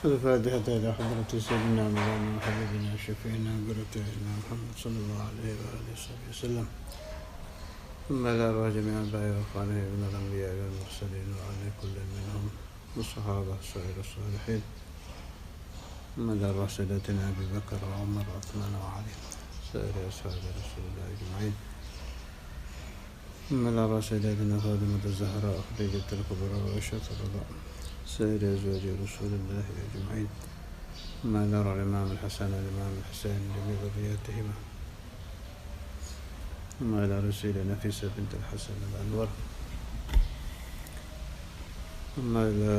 الفاتحة إلى حضرة سيدنا مولانا وحبيبنا وشفيعنا وقرة محمد صلى الله عليه وآله وصحبه وسلم. ثم إلى أرواح جميع آبائه وإخوانه من الأنبياء والمرسلين وعلى كل منهم والصحابة سائر الصالحين. ثم إلى أرواح سادتنا أبي بكر وعمر وعثمان وعلي سائر أصحاب رسول الله أجمعين. ثم إلى أرواح سيدتنا فاطمة الزهراء خديجة الكبرى وعائشة الرضا سائر أزواج رسول الله أجمعين. ثم إلى أرواح الإمام الحسن والإمام الحسين جميع ذرياتهما. ثم إلى رسول نفيسة بنت الحسن الأنور. ثم إلى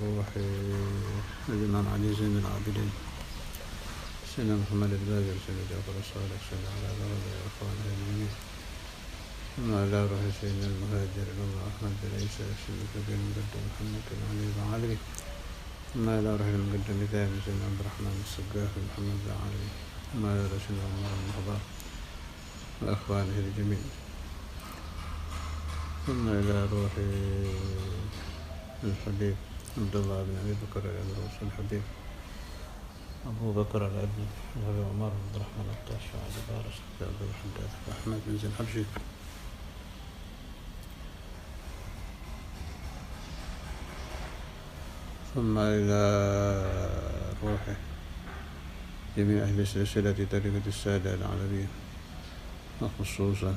روح الإمام علي زين العابدين سيدنا محمد الباقر سيدنا جعفر الصالح سيدنا على ذرية وإخوانه الجميع. ثم إلى روح سيدنا المهاجر الله أحمد بن عيسى سيدنا الكبير المقدم محمد بن علي بن علوي. ثم إلى روح المقدم ثاني سيدنا عبد الرحمن الصقاف محمد بن علوي. ثم إلى سيدنا عمر المحضر وأخوانه الجميع. ثم إلى روح الحبيب عبد الله بن أبي بكر العمروس الحبيب أبو بكر الأبي أبي عمر عبد الرحمن الطاش وعلي بارس عبد الحداث وأحمد بن زين حبشي. ثم إلى روح جميع أهل سلسلة طريقة السادة العلوية وخصوصا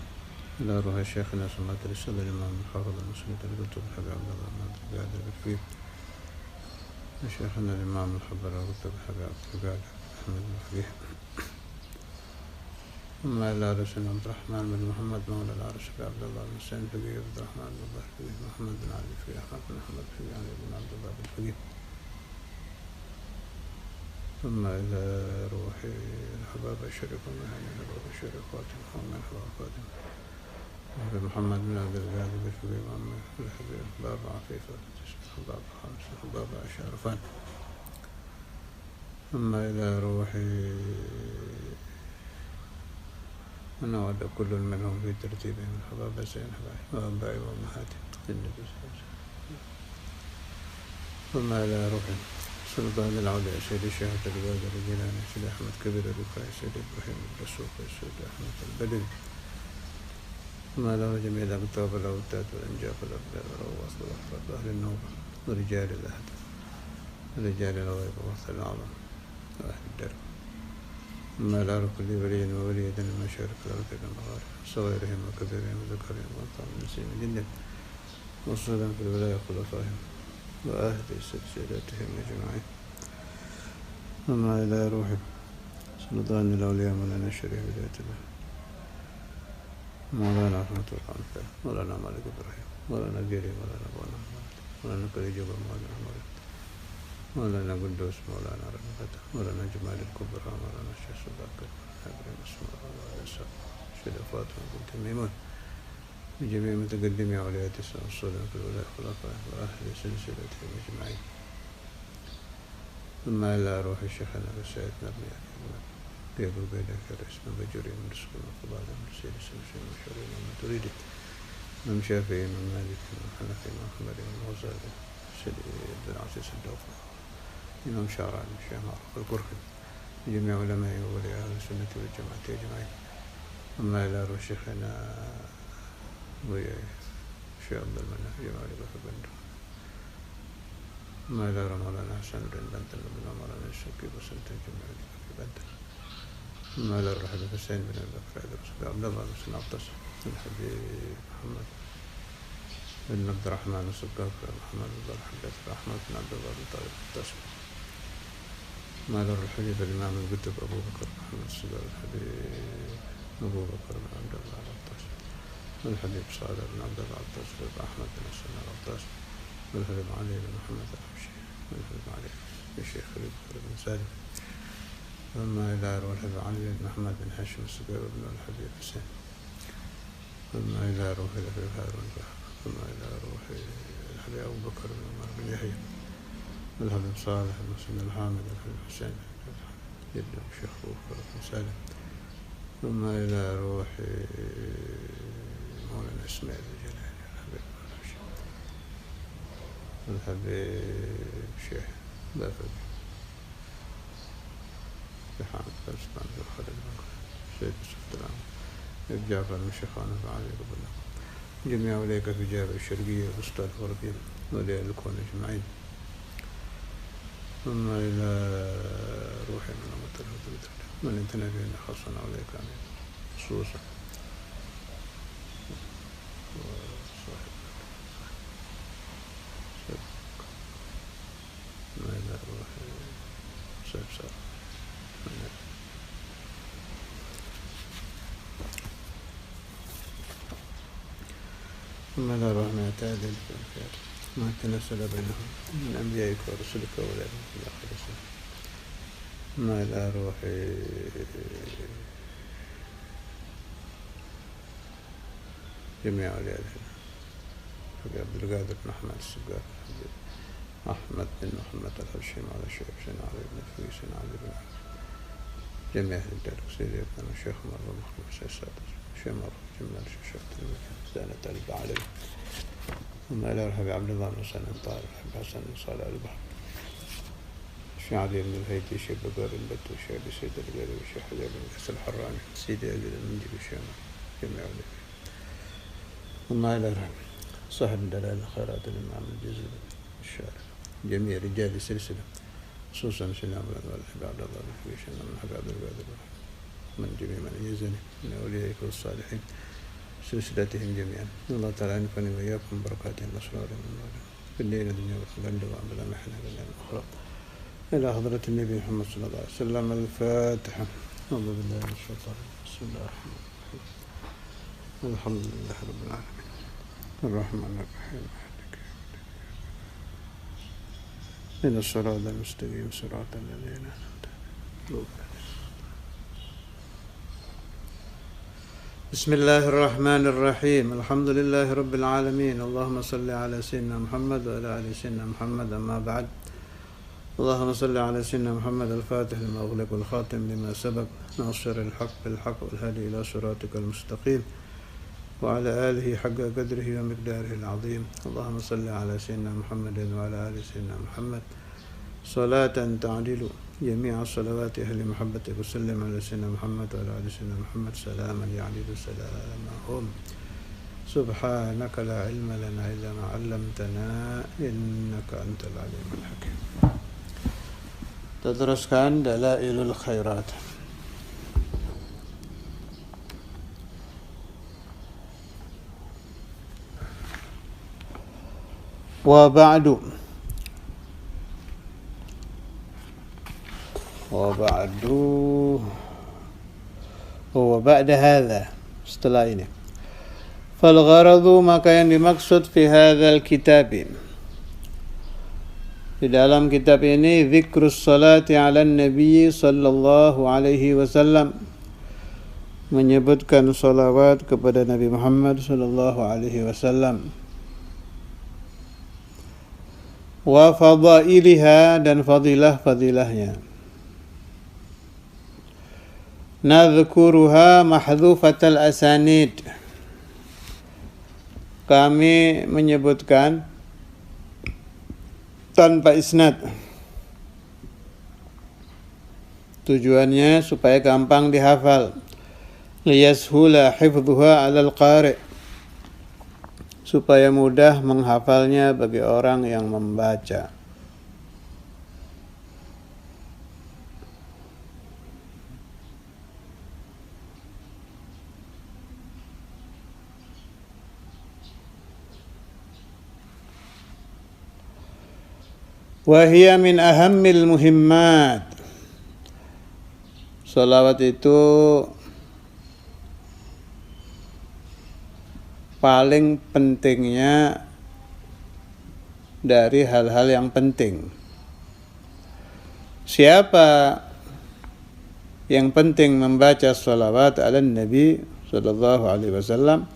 إلى روح شيخنا سماة الرسالة الإمام الحافظ المسند الكتب الحبيب عبد الله بن قادر بالفيل شيخنا الإمام الحبر الكتب الحبيب عبد القادر أحمد بالفيل. ثم إلى رسول عبد الرحمن بن محمد مولى العرش عبد الله بن حسين الفقيه عبد الرحمن بن الله الفقيه محمد بن علي الفقيه أحمد بن محمد الفقيه علي بن عبد الله بالفقيه. ثم إلى روح الحباب الشريف ومهاني الحباب الشريف فاطمة محمد الحباب فاطمة محمد بن عبد القادر بالفقيه محمد الحبيب بابا عفيفة بابا خامس بابا شرفان. ثم إلى روح من ود كل منهم في ترتيبهم الحباب زين وأبائي وأمهاتي للنبي صلى الله عليه وسلم. ثم إلى روح سلطان العليا سيد الشيخ القادر الجيلاني سيد أحمد كبير الرفاعي سيد إبراهيم الدسوقي سيد أحمد البدوي. ثم إلى جميع الأقطاب والأوتاد والأنجاب والأبدال والرواسط والأحفاد وأهل النوبة ورجال الأهد ورجال الغيب ووصل العظم وأهل الدرب. ثم إلى كل ولي ووليد من مشارق الأرض والمغارب صغيرهم وكبيرهم وذكرهم وأنثاهم من نسيم جند وصولا في الولاية خلفائهم وأهل سلسلتهم أجمعين. ثم إلى روح سلطان الأولياء مولانا الشريف ولاية الله مولانا رحمة الله عنه مولانا مالك إبراهيم مولانا جيري مولانا بونا مولانا كريجوب مولانا قدوس مولانا رحمة مولانا جمال الكبرى مولانا الشيخ سباكر إبراهيم اسماء مولانا سيدة فاطمة بنت ميمون بجميع متقدمي أولياء الصلاة في الولاية الخلفاء وأهل سلسلتهم أجمعين. ثم إلى روح شيخنا وسيد نبي يقول بيدك الرسم بجري من رسول وقضاء من سيد السمسين وشرين ومن تريد من شافعي من مالك من حنفي من حمد من غزالي سيد عبد العزيز الدوفي إمام شارع من الشيخ معروف القرخي جميع علماء وولي أهل السنة والجماعة أجمعين. ثم إلى روح شيخنا وشيخ عبد المنان جمال بكر بندر. ثم إلى مولانا حسن بن بندر بن مولانا الشوكي وسنة جمال بكر بندر. ثم إلى روح الحسين بن بكر عبد الله بن سنة عباس الحبيب محمد بن عبد الرحمن الصقاف محمد بن الحداث أحمد بن عبد الله بن طالب التاسم. ثم إلى روح الحبيب الإمام القطب أبو بكر محمد الصقاف الحبيب أبو بكر بن عبد الله العطاس والحبيب صالح بن عبد الله العطاس أحمد بن حسن العطاس والحبيب علي بن محمد الحبشي والحبيب علي الشيخ خليل بن سالم. ثم إلى روح علي بن محمد بن هاشم الصقير بن الحبيب حسين. ثم إلى روح الحبيب هارون ثم إلى روح الحبيب أبو بكر بن عمر بن يحيى والحبيب صالح بن سن الحامد الحبيب حسين جد الشيخ أبو بكر بن سالم. ثم إلى روح مولانا إسماعيل الجلالي الحبيب الحبيب شيخ بافق بحامد فلسطان في الخالد بن سيد السلام جعفر من شيخانه فعلي قبل جميع أولئك في جابر الشرقية والوسطى الغربية ولي الكون أجمعين ثم إلى روح من أمة من انتنى بهن خاصة أولئك آمين خصوصا ما إلى روح سبسر ثم إلى روح ما تعدل ما تنسل بينهم من أنبيائك ورسلك وأولئك في الآخر ما إلى روح جميع أولياء أبي عبد القادر بن أحمد السقاف أحمد بن محمد الهشيم على الشيخ حسين علي بن فويس علي بن جميع أهل الدار سيدي ابن الشيخ مرة محمد السادس الشيخ مرة جمال الشيخ زانة البعلي ثم إلى رحب عبد الله بن سلام طارق رحب حسن بن صالح البحر الشيخ علي بن الهيدي الشيخ بقار البت والشيخ بسيد القاري والشيخ حجاب بن كسر الحراني سيدي علي المنجي والشيخ جميع أولياء ثم إلى رحب صاحب دلائل الخيرات الإمام الجزيري الشارع جميع رجال السلسلة خصوصا سيدنا أبو عبد الله بن فويش من حب عبد القادر من جميع من يزني من أوليائك والصالحين سلسلتهم جميعا الله تعالى ينفعني وإياكم بركاتهم وأسرارهم في الليل الدنيا والآخرة دوام بلا محنة بلا الأخرى إلى حضرة النبي محمد صلى الله عليه وسلم الفاتحة أعوذ بالله من الشيطان بسم الله الرحمن الرحيم الحمد لله رب العالمين الرحمن الرحيم إلى الصراط المستقيم صراط الذين أنعمت عليهم. بسم الله الرحمن الرحيم الحمد لله رب العالمين اللهم صل على سيدنا محمد وعلى آل سيدنا محمد أما بعد اللهم صل على سيدنا محمد الفاتح لما أغلق والخاتم لما سبق ناصر الحق بالحق والهادي إلى صراطك المستقيم وعلى آله حق قدره ومقداره العظيم اللهم صل على سيدنا محمد وعلى آل سيدنا محمد صلاة تعدل جميع صلوات أهل محبتك وسلم على سيدنا محمد وعلى آل سيدنا محمد سلاما يعدل سلامهم سبحانك لا علم لنا إلا ما علمتنا إنك أنت العليم الحكيم. Teruskan Dalailul Khairat. وبعد وبعد هذا setelah ini falgharadu maka yang dimaksud fi hadzal kitab di dalam kitab ini zikrus salati ala nabi sallallahu alaihi wasallam menyebutkan salawat kepada Nabi Muhammad sallallahu alaihi wasallam wa fadailiha dan fadilah-fadilahnya nadhkuruha mahdhufatal asanid kami menyebutkan tanpa isnad tujuannya supaya gampang dihafal liyashula hifdhuha 'alal qari' supaya mudah menghafalnya bagi orang yang membaca. Wahia min ahammil muhimmat. Salawat itu paling pentingnya dari hal-hal yang penting. Siapa yang penting membaca salawat ala Nabi sallallahu alaihi wasallam?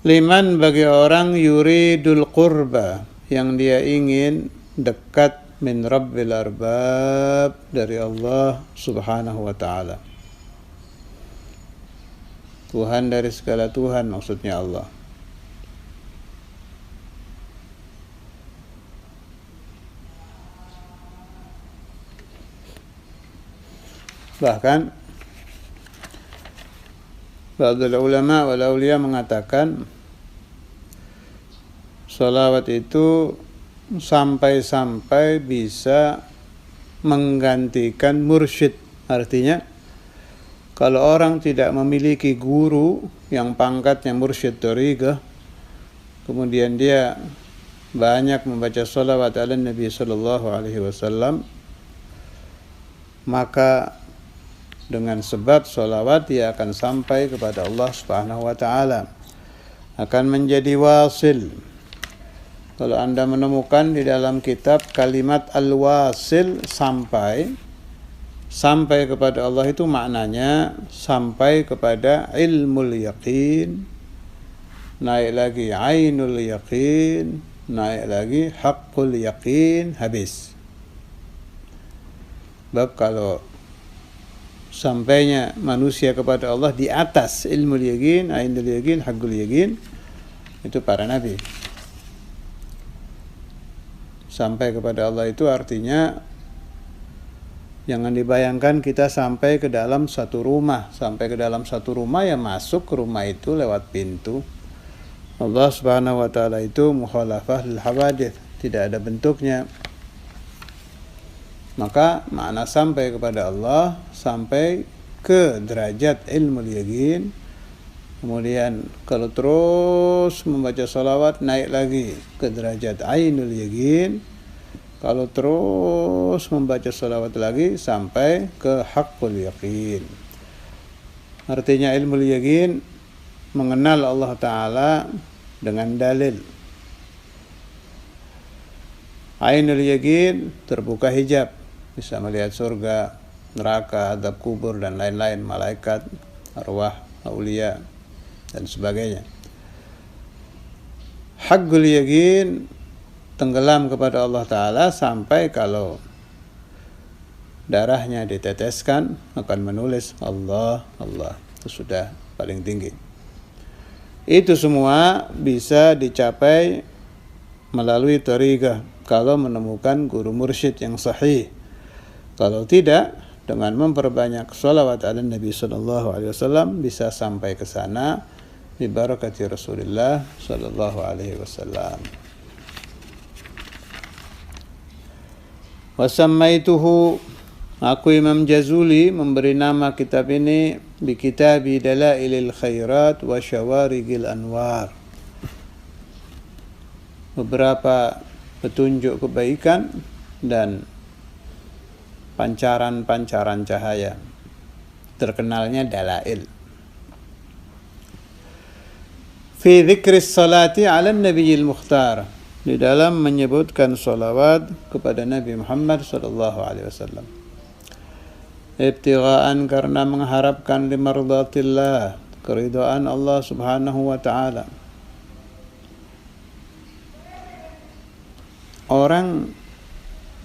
Liman bagi orang yuridul qurba yang dia ingin dekat min rabbil arbab dari Allah subhanahu wa ta'ala. Tuhan dari segala Tuhan maksudnya Allah. Bahkan ba'dul ulama wal auliya mengatakan sholawat itu sampai-sampai bisa menggantikan mursyid. Artinya kalau orang tidak memiliki guru yang pangkatnya mursyid thariqah, kemudian dia banyak membaca sholawat ala Nabi sallallahu alaihi wasallam, maka dengan sebab sholawat dia akan sampai kepada Allah Subhanahu wa ta'ala, akan menjadi wasil. Kalau Anda menemukan di dalam kitab kalimat al-wasil, sampai kepada Allah, itu maknanya sampai kepada ilmul yaqin, naik lagi ainul yaqin, naik lagi haqqul yaqin, habis. Sebab kalau sampainya manusia kepada Allah di atas ilmu yaqin, ainul yaqin, haqqul yaqin, itu para nabi. Sampai kepada Allah itu artinya jangan dibayangkan kita sampai ke dalam satu rumah. Sampai ke dalam satu rumah, ya masuk ke rumah itu lewat pintu. Allah Subhanahu wa ta'ala itu mukhalafah lil hawadith, tidak ada bentuknya. Maka makna sampai kepada Allah, sampai ke derajat ilmu yaqin. Kemudian kalau terus membaca salawat, naik lagi ke derajat ainul yaqin. Kalau terus membaca salawat lagi, sampai ke haqqul yaqin. Artinya ilmu yaqin mengenal Allah Ta'ala dengan dalil. Ainul yaqin terbuka hijab, bisa melihat surga, neraka, azab kubur, dan lain-lain, malaikat, arwah, aulia, dan sebagainya. Haqqul yaqin tenggelam kepada Allah Ta'ala sampai kalau darahnya diteteskan akan menulis Allah, Allah. Itu sudah paling tinggi. Itu semua bisa dicapai melalui thariqah kalau menemukan guru mursyid yang sahih. Kalau tidak, dengan memperbanyak sholawat ala Nabi sallallahu alaihi wasallam bisa sampai ke sana bi barakati Rasulullah sallallahu alaihi wasallam. Wasammaituhu, aku Imam Jazuli memberi nama kitab ini bi kitabi Dalailil Khairat wa Syawarigil Anwar, beberapa petunjuk kebaikan dan pancaran-pancaran cahaya. Terkenalnya dalail. Fi dzikris salati ala nabiyil mukhtar, di dalam menyebutkan salawat kepada Nabi Muhammad sallallahu alaihi wasallam. Ibtigha'an, karena mengharapkan limardatillah, keridhaan Allah Subhanahu wa ta'ala. Orang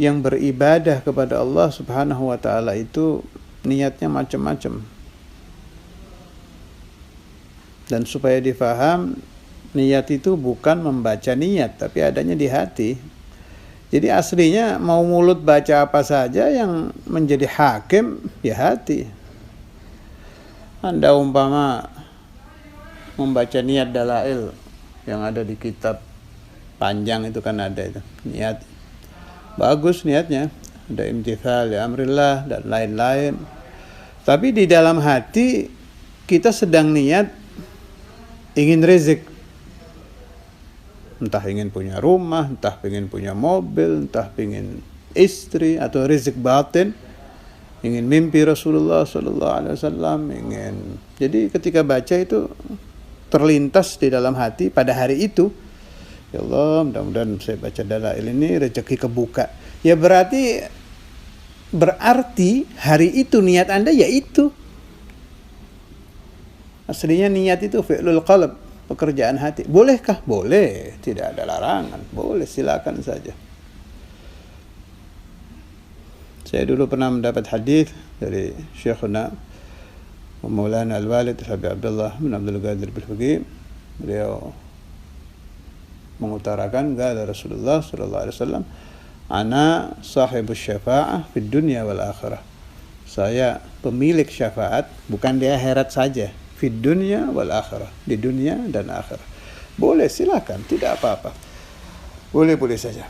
yang beribadah kepada Allah Subhanahu wa ta'ala itu niatnya macam-macam. Dan supaya difaham, niat itu bukan membaca niat, tapi adanya di hati. Jadi aslinya mau mulut baca apa saja, yang menjadi hakim ya hati. Anda umpama membaca niat dalail yang ada di kitab panjang itu, kan ada itu niat. Bagus niatnya, ada imtithal ya amrillah dan lain-lain. Tapi di dalam hati kita sedang niat ingin rezeki. Entah ingin punya rumah, entah ingin punya mobil, entah ingin istri, atau rezeki batin, ingin mimpi Rasulullah sallallahu alaihi wasallam, ingin. Jadi ketika baca itu terlintas di dalam hati pada hari itu, ya Allah, mudah-mudahan saya baca dalail ini rezeki kebuka. Ya berarti hari itu niat Anda ya itu. Aslinya niat itu fi'lul qalb, pekerjaan hati. Bolehkah? Boleh, tidak ada larangan. Boleh, silakan saja. Saya dulu pernah mendapat hadis dari Syekhuna Maulana Al-Walid Habib Abdullah bin Abdul Qadir Al-Faqih. Beliau mengutarakan, qala Rasulullah sallallahu alaihi wasallam, ana sahibus syafa'ah fid dunya wal akhirah. saya pemilik syafaat bukan di akhirat saja, fid dunya wal akhirah, di dunia dan akhirat. Boleh, silakan, tidak apa-apa. Boleh-boleh saja.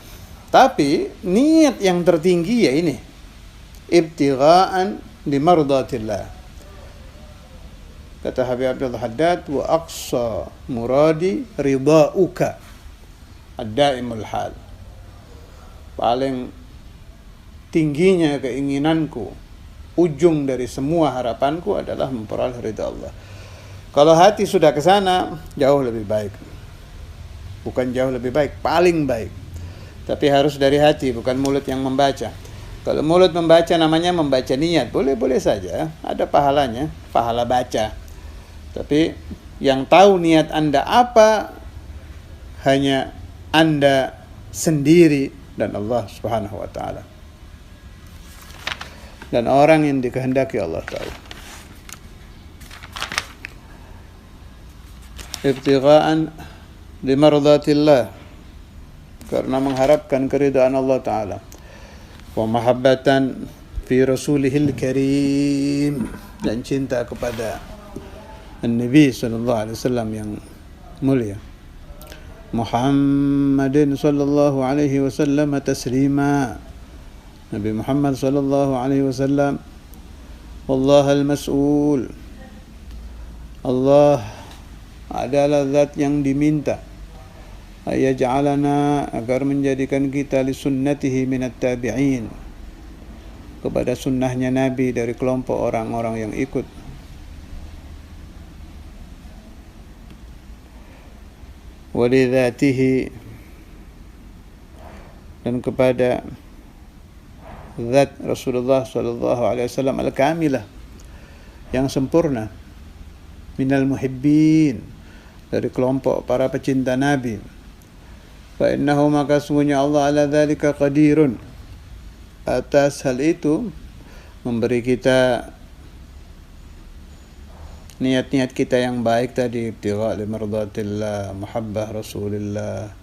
Tapi niat yang tertinggi ya ini, ibtigha'an li mardatillah. Kata Habib Abdul Haddad, wa aqsa muradi ridha'uka ad-daimul hal. Paling tingginya keinginanku, ujung dari semua harapanku adalah memperoleh ridha Allah. Kalau hati sudah ke sana, jauh lebih baik. Bukan jauh lebih baik, paling baik. Tapi harus dari hati, bukan mulut yang membaca. Kalau mulut membaca namanya membaca niat, boleh-boleh saja, ada pahalanya, pahala baca. Tapi yang tahu niat Anda apa, hanya Anda sendiri dan Allah Subhanahu wa ta'ala. Dan orang yang dikehendaki Allah tahu. Ibtigha'an limardatillah, karena mengharapkan keridhaan Allah Ta'ala. Wa mahabbatan fi rasulihil karim, dan cinta kepada Nabi sallallahu alaihi wasallam yang mulia. Muhammadin sallallahu alaihi wasallam taslima, Nabi Muhammad sallallahu alaihi wasallam. Wallah al-mas'ul, Allah adalah zat yang diminta. Ayaj'alana, agar menjadikan kita li sunnatihi minat tabi'in, kepada sunnahnya Nabi dari kelompok orang-orang yang ikut. Walidhatihi, dan kepada zat Rasulullah sallallahu alaihi wasallam al-kamilah, yang sempurna. Minal muhibbin, dari kelompok para pecinta Nabi. Fa innahu, maka sungguhnya Allah ala dzalika qadirun, atas hal itu memberi kita niat-niat kita yang baik tadi, ibtigha' li mardatillah, mahabbah Rasulillah,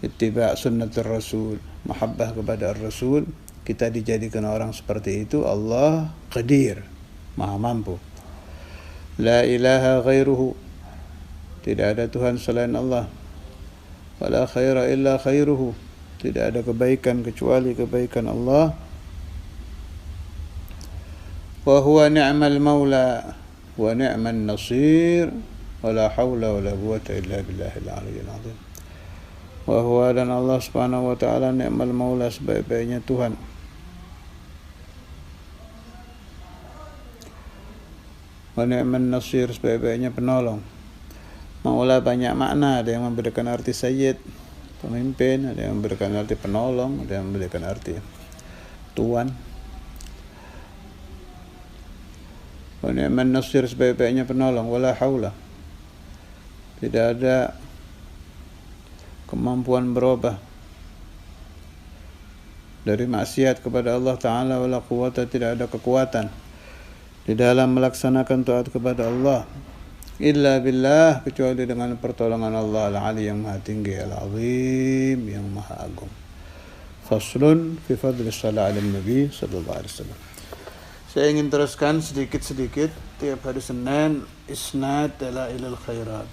ittiba' sunnatur Rasul, mahabbah kepada Rasul. Kita dijadikan orang seperti itu. Allah qadir, maha mampu. La ilaha ghairuhu, tidak ada Tuhan selain Allah. Wala khaira illa khairuhu, tidak ada kebaikan kecuali kebaikan Allah. Wa huwa ni'mal maula wa ni'man nasir, wala haula wala quwwata illa billahil aliyyil azim. Wa huwa, dan Allah Subhanahu wa ta'ala, ni'mal maula, sebaik-baiknya Tuhan. Wa ni'man nasir, sebaik-baiknya penolong. Maula banyak makna, ada yang memberikan arti sayyid, pemimpin, ada yang memberikan arti penolong, ada yang memberikan arti tuan. Wa ni'man nasir, sebaik-baiknya penolong. Wala haula, tidak ada kemampuan berubah dari maksiat kepada Allah Ta'ala. Wala quwwata, tidak ada kekuatan di dalam melaksanakan taat kepada Allah. Illa billah, kecuali dengan pertolongan Allah al-Ali, yang maha tinggi, al-azim, yang maha agung. Faslun fi fadli salat ala nabi sallallahu alaihi wasallam. Saya ingin teruskan sedikit-sedikit tiap hari Senin isnad dalailul khairat,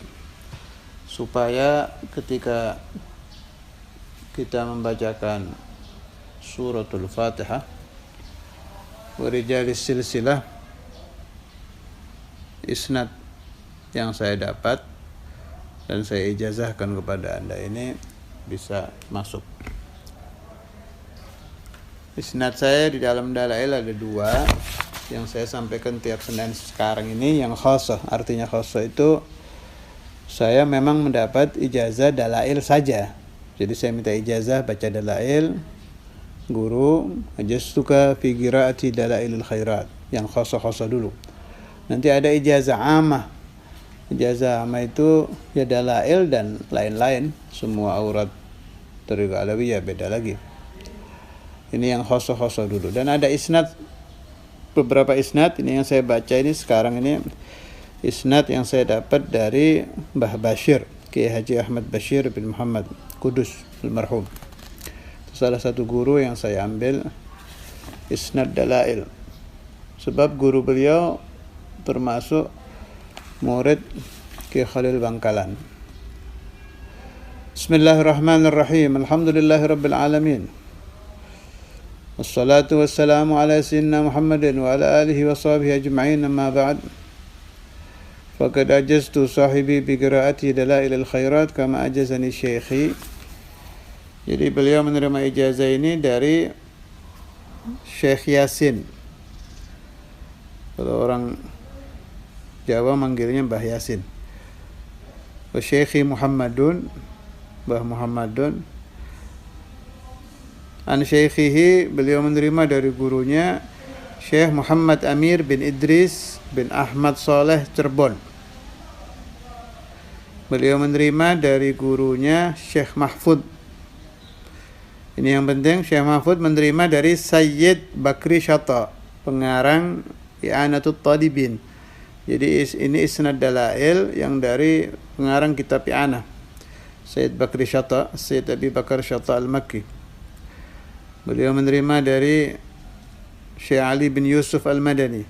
supaya ketika kita membacakan suratul Fatihah wa rijalis silsilah, isnad yang saya dapat dan saya ijazahkan kepada Anda ini bisa masuk. Isnad saya di dalam dalail ada 2 yang saya sampaikan tiap Senin sekarang ini. Yang khassah, artinya khassah itu saya memang mendapat ijazah dalail saja. Jadi saya minta ijazah baca dalail, guru ajastuka fi qiraati dalailul khairat, yang khassah-khassah dulu. Nanti ada ijazah amah. Ijazah amma itu ya dalail dan lain-lain, semua aurat tariqah alawiyah beda lagi. Ini yang khosoh-khosoh dulu. Dan ada isnad, beberapa isnad ini yang saya baca ini sekarang ini, isnad yang saya dapat dari Mbah Bashir, Kiai Haji Ahmad Bashir bin Muhammad Kudus almarhum. Itu salah satu guru yang saya ambil isnad dalail. sebab guru beliau termasuk murid Ki Khalil Bangkalan. Bismillahirrahmanirrahim. Alhamdulillahirabbil alamin. Wassalatu wassalamu ala sayyidina Muhammadin wa ala alihi wa sahbihi ajma'in, amma ba'd. Faqad ajaztu sahibi bi qiraati dalailil khairat kama ajazani syaikhi. Jadi beliau menerima ijazah ini dari Syekh Yasin. Kalau orang Jawa manggilnya Mbah Yasin. Wa Syekhi Muhammadun, Mbah Muhammadun. An syekhihi, beliau menerima dari gurunya Syekh Muhammad Amir bin Idris bin Ahmad Saleh Cirebon. Beliau menerima dari gurunya Syekh Mahfud. Ini yang penting, Syekh Mahfud menerima dari Sayyid Bakri Syata, pengarang I'anatut Talibin. Jadi ini isnad dalail yang dari pengarang kitab I'anah, Sayyid Bakri Syata, Sayyid Abi Bakar Syata Al-Makki. Beliau menerima dari Syekh Ali bin Yusuf Al-Madani.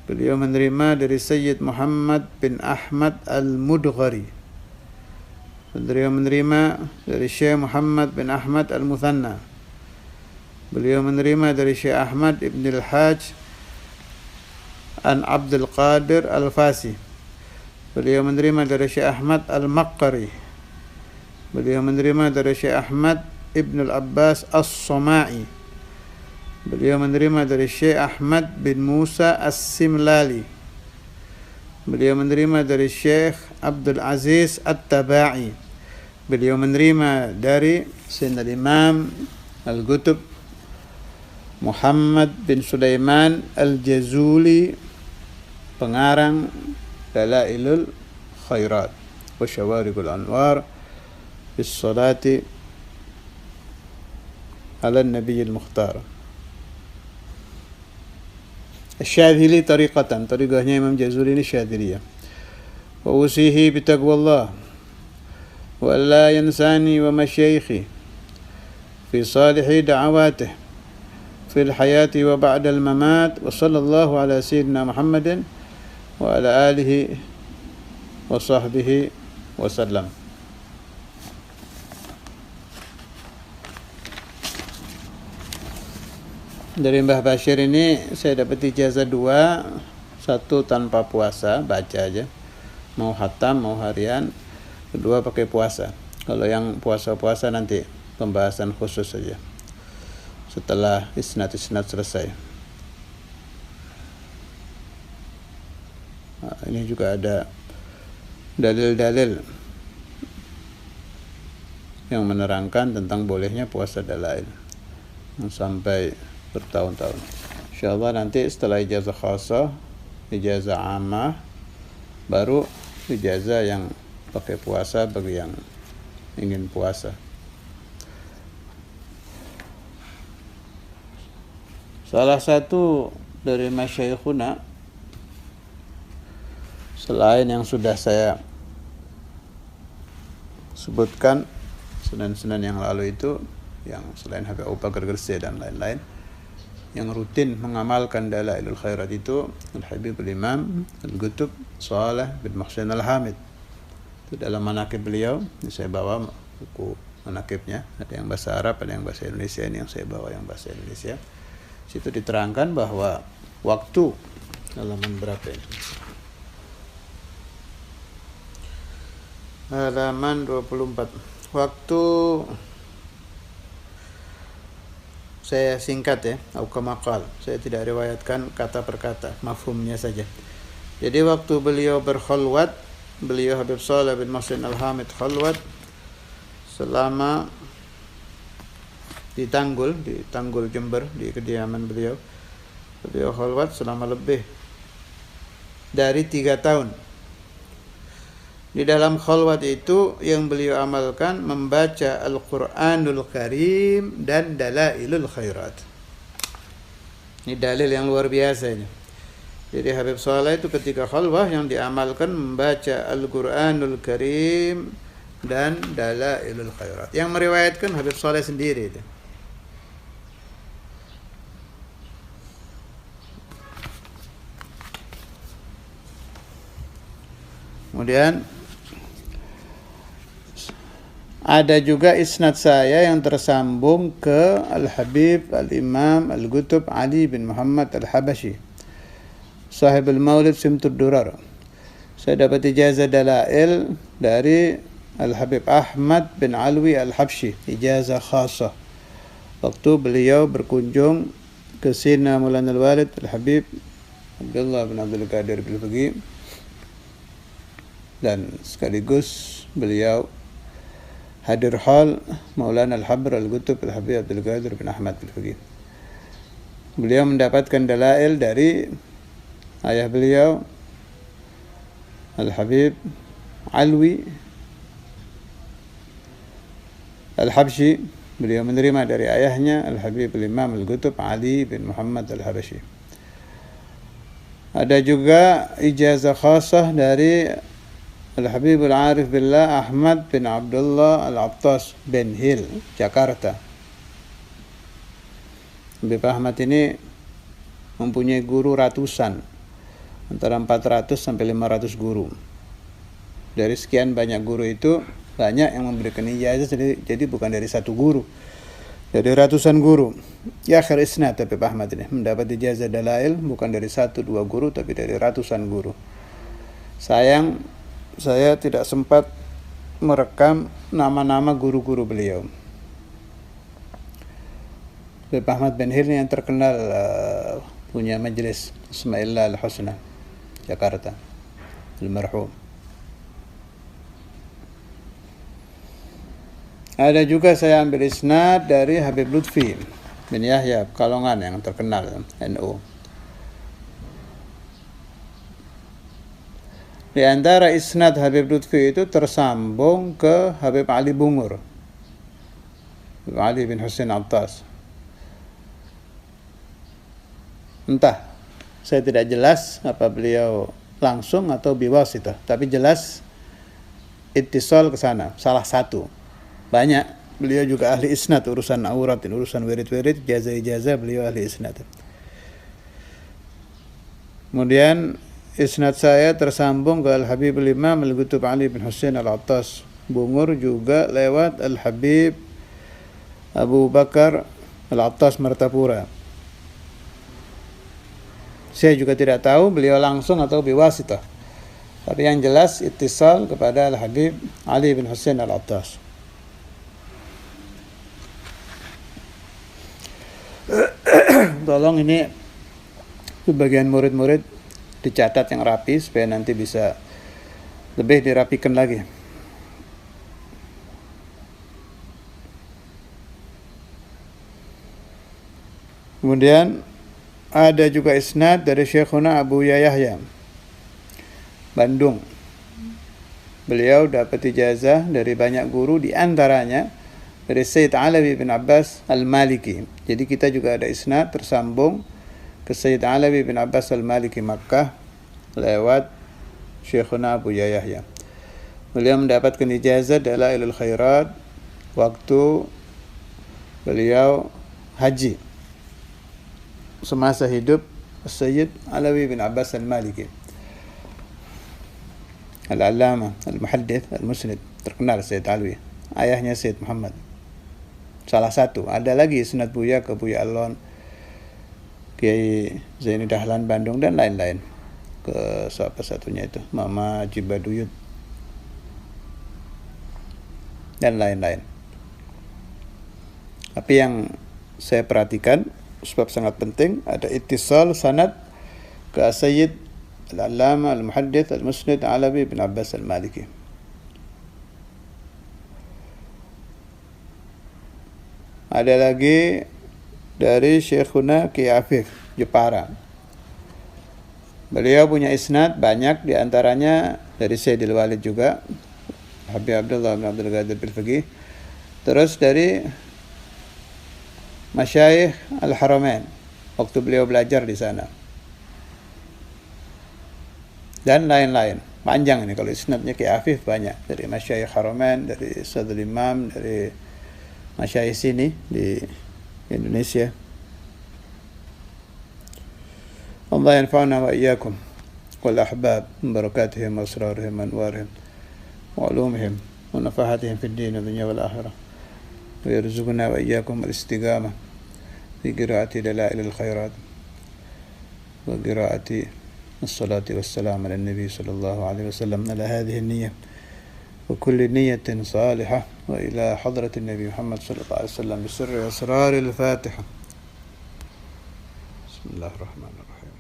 Beliau menerima dari Sayyid Muhammad bin Ahmad Al-Mudghari. Beliau menerima dari Syekh Muhammad bin Ahmad Al-Muthanna. Beliau menerima dari Syekh Ahmad ibn al-Hajj an Abdul Qadir Al-Fasi. Beliau menerima dari Syekh Ahmad Al-Maqqari. Beliau menerima dari Syekh Ahmad Ibn al-Abbas As-Soma'i. Beliau menerima dari Syekh Ahmad bin Musa As-Simlali. Beliau menerima dari Syekh Abdul Aziz At-Taba'i. Beliau menerima dari Sayyidina Imam Al-Qutb Muhammad bin Sulaiman Al-Jazuli, pengarang Dalailul Khairat wa Syawarikul Anwar bis salati على النبي المختار. الشاذلي طريقهnya Imam Jazuli ini syadziliyah. وأوصيه بتقوى الله وألا ينساني ومشايخي في صالح دعواته في الحياة وبعد الممات، وصلى الله على سيدنا محمد وعلى آله وصحبه وسلم. Dari Mbah Bashir ini saya dapat ijazah 2, 1 tanpa puasa, baca aja, mau khatam mau harian, kedua pakai puasa. Kalau yang puasa-puasa nanti pembahasan khusus saja setelah isnad selesai. Nah, ini juga ada dalil-dalil yang menerangkan tentang bolehnya puasa dalail yang sampai bertahun-tahun. Insyaallah nanti setelah ijazah khasah, ijazah ammah, baru ijazah yang pakai puasa bagi yang ingin puasa. Salah satu dari masyayikhuna, selain yang sudah saya sebutkan Senin-Senin yang lalu itu, yang selain Habib Abu Bakar Gresik dan lain-lain, yang rutin mengamalkan Dalailul Khairat itu Al-Habib Al-Imam Al-Qutb Saleh bin Muhsin Al-Hamid. Itu dalam manaqib beliau, ini saya bawa buku manaqibnya, ada yang bahasa Arab, ada yang bahasa Indonesia. Ini yang saya bawa yang bahasa Indonesia. Situ diterangkan bahwa waktu, halaman berapa ini? Halaman 24. Waktu, saya singkat ya, aukamakal. Saya tidak riwayatkan kata per kata, mafhumnya saja. Jadi waktu beliau berkhulwat, beliau Habib Saleh bin Muhsin Al-Hamid khulwat selama di Tanggul Jember, di kediaman beliau. Beliau khulwat selama lebih dari 3 tahun. Di dalam khulwat itu yang beliau amalkan membaca Al-Quranul Karim dan Dalailul Khairat. Ini dalil yang luar biasa ini. Jadi Habib Saleh itu ketika khulwah yang diamalkan membaca Al-Quranul Karim dan Dalailul Khairat. Yang meriwayatkan Habib Saleh sendiri itu. Kemudian ada juga isnad saya yang tersambung ke Al-Habib Al-Imam Al-Qutb Ali bin Muhammad Al-Habashi, Sahib Al-Maulid Simtud Durar. Saya dapat ijazah dalail dari Al-Habib Ahmad bin Alwi Al-Habshi, ijazah khasah, waktu beliau berkunjung ke Sina Maulana Al-Walid Al-Habib Abdullah bin Abdul Qadir Bil-Faqih, dan sekaligus beliau hadir hal Maulana Al-Habr Al-Qutb Al-Habib Abdul Qadir bin Ahmad Bil-Faqih. Beliau mendapatkan dalail dari ayah beliau Al-Habib Alwi Al-Habshi. Beliau menerima dari ayahnya Al-Habib Al-Imam Al-Qutb Ali bin Muhammad Al-Habashi. Ada juga ijazah khasah dari Al-Habib Al-Arif Billah Ahmad bin Abdullah Al-Attas bin Hil, Jakarta. Habib Ahmad ini mempunyai guru ratusan, antara 400 sampai 500 guru. Dari sekian banyak guru itu, banyak yang memberikan ijazah, jadi bukan dari satu guru, dari ratusan guru. Ya akhir isnad Habib Ahmad ini mendapat ijazah dalail bukan dari 1-2 guru, tapi dari ratusan guru. Sayang, saya tidak sempat merekam nama-nama guru-guru beliau. Habib Ahmad bin Hil yang terkenal punya majelis Ismaillah Al-Husna, Jakarta, almarhum. Ada juga saya ambil isnad dari Habib Lutfi bin Yahya Kalongan yang terkenal NU. Di antara isnad Habib Lutfi itu tersambung ke Habib Ali Bungur, Habib Ali bin Husain Attas. Entah, saya tidak jelas apa beliau langsung atau biwasitah, tapi jelas ittisal ke sana, salah satu. Banyak, beliau juga ahli isnad, urusan aurat, urusan wirid-wirid, ijazah-ijazah, beliau ahli isnad. Kemudian isnad saya tersambung ke Al-Habib Al-Imam Al-Qutb Ali bin Husain Al-Attas Bungur, juga lewat Al-Habib Abu Bakar Al-Attas Martapura. Saya juga tidak tahu beliau langsung atau biwasitah, tapi yang jelas ittisal kepada Al-Habib Ali bin Husain Al-Attas. Tolong ini bagian murid-murid dicatat yang rapi supaya nanti bisa lebih dirapikan lagi. Kemudian ada juga isnad dari Syekhuna Abu Yahya Bandung. Beliau dapat ijazah dari banyak guru, di antaranya dari Sayyid Alawi bin Abbas Al-Maliki. Jadi kita juga ada isnad tersambung ke Sayyid Alawi bin Abbas Al-Maliki Makkah lewat Syekhuna Abu Yahya. Beliau mendapatkan ijazah Dalailul Khairat waktu beliau haji semasa hidup Sayyid Alawi bin Abbas Al-Maliki, Al-Allamah, Al-Muhaddith, Al-Musnid, terkenal Sayyid Alawi. Ayahnya Sayyid Muhammad, salah satu. Ada lagi isnad Buya ke Buya Alon, Kiai Zaini Dahlan Bandung, dan lain-lain. Ke siapa satunya itu, Mama Jibaduyut, dan lain-lain. Tapi yang saya perhatikan, sebab sangat penting, ada ittisal sanad ke Sayyid Al-Allamah Al-Muhaddith Al-Musnid Alawi bin Abbas Al-Maliki. Ada lagi dari Syekhuna Ki Afif Jepara. Beliau punya isnad banyak, diantaranya dari Sayyidil Walid juga, Habib Abdullah bin Abdul Qadir Bil-Faqih. Terus dari Masyayikh Al-Haramain waktu beliau belajar di sana, dan lain-lain. Panjang ini kalau isnadnya Ki Afif, banyak dari Masyayikh Haramain, dari Sadul Imam, dari Masyayikh sini di Indonesia. Allah yanfa'una wa iyyakum. والأحباب من بركاتهم وأسرارهم وأنوارهم وعلومهم ونفحاتهم في الدين والدنيا والآخرة، ويرزقنا وإياكم الاستقامة في قراءة دلائل الخيرات وقراءة الصلاة والسلام على النبي صلى الله عليه وسلم على هذه النية وكل نية صالحة، وإلى حضرة النبي محمد صلى الله عليه وسلم بسر أسرار الفاتحة. بسم الله الرحمن الرحيم.